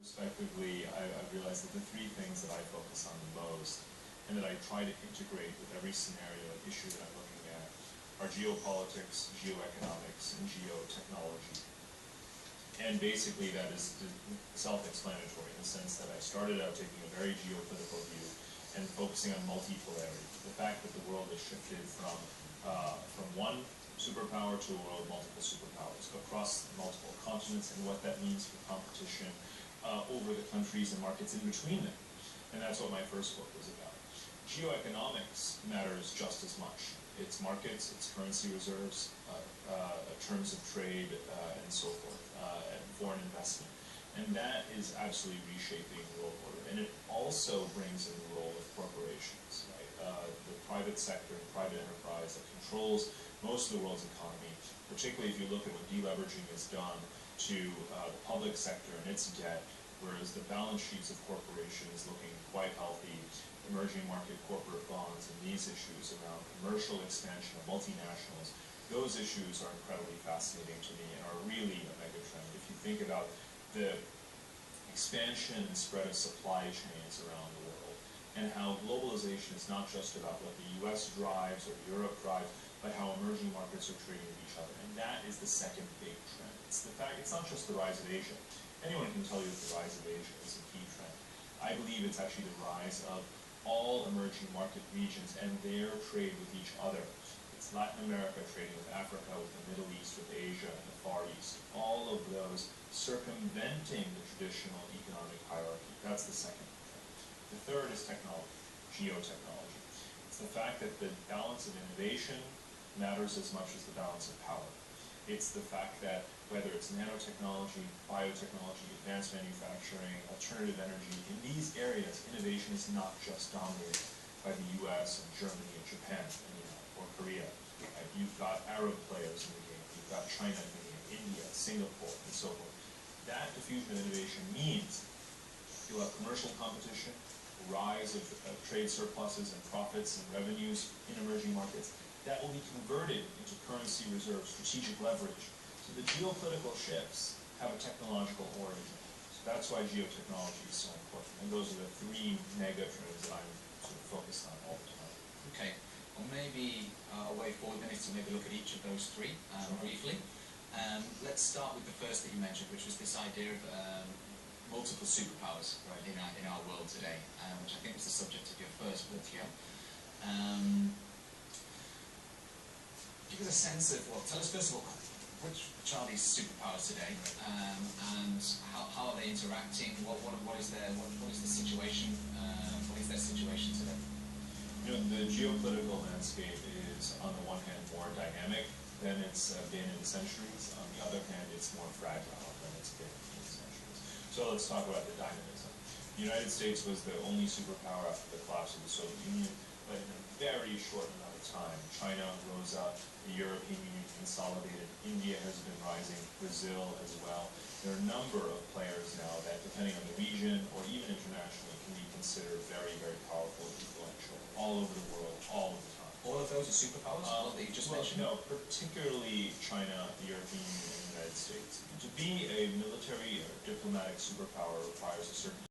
Respectively, I realized that the three things that I focus on the most and that I try to integrate with every scenario and issue that I'm looking at are geopolitics, geoeconomics, and geotechnology. And basically that is self-explanatory in the sense that I started out taking a very geopolitical view and focusing on multipolarity. The fact that the world has shifted from one superpower to a world of multiple superpowers across multiple continents and what that means for competition over the countries and markets in between them. And that's what my first book was about. Geoeconomics matters just as much. It's markets, it's currency reserves, terms of trade, and so forth, and foreign investment. And that is absolutely reshaping the world order. And it also brings in the role of corporations, right? The private sector, private enterprise that controls most of the world's economy, particularly if you look at what deleveraging has done to the public sector and its debt, whereas the balance sheets of corporations looking quite healthy, emerging market corporate bonds, and these issues around commercial expansion of multinationals, those issues are incredibly fascinating to me and are really a megatrend. If you think about the expansion and spread of supply chains around the world, and how globalization is not just about what the US drives or Europe drives, but how emerging markets are trading with each other. And that is the second big trend. It's the fact, it's not just the rise of Asia. Anyone can tell you that the rise of Asia is a key trend. I believe it's actually the rise of all emerging market regions and their trade with each other. It's Latin America trading with Africa, with the Middle East, with Asia, and the Far East. All of those circumventing the traditional economic hierarchy. That's the second trend. The third is technology, geotechnology. It's the fact that the balance of innovation matters as much as the balance of power. It's the fact that whether it's nanotechnology, biotechnology, advanced manufacturing, alternative energy, in these areas, innovation is not just dominated by the US and Germany and Japan or Korea. Right? You've got Arab players in the game, you've got China in the game, India, Singapore, and so forth. That diffusion of innovation means you'll have commercial competition, rise of trade surpluses and profits and revenues in emerging markets. That will be converted into currency reserves, strategic leverage. So the geopolitical shifts have a technological origin. So that's why geotechnology is so important. And those are the three mega trends that I'm sort of focused on all the time. Okay. Well, maybe a way forward then is to maybe look at each of those three briefly. Let's start with the first that you mentioned, which was this idea of multiple superpowers in our world today, which I think was the subject of your first book here. Give us a sense of, well, tell us first of all, which are these superpowers today, and how are they interacting? What is the situation? What is their situation today? You know, the geopolitical landscape is, on the one hand, more dynamic than it's been in centuries. On the other hand, it's more fragile than it's been in centuries. So let's talk about the dynamism. The United States was the only superpower after the collapse of the Soviet Union, but in a very short amount of time, China rose up, the European Union consolidated, India has been rising, Brazil as well. There are a number of players now that, depending on the region or even internationally, can be considered very, very powerful and influential all over the world, all of the time. All of those are superpowers that you just mentioned? No, particularly China, the European Union, and the United States. To be a military or diplomatic superpower requires a certain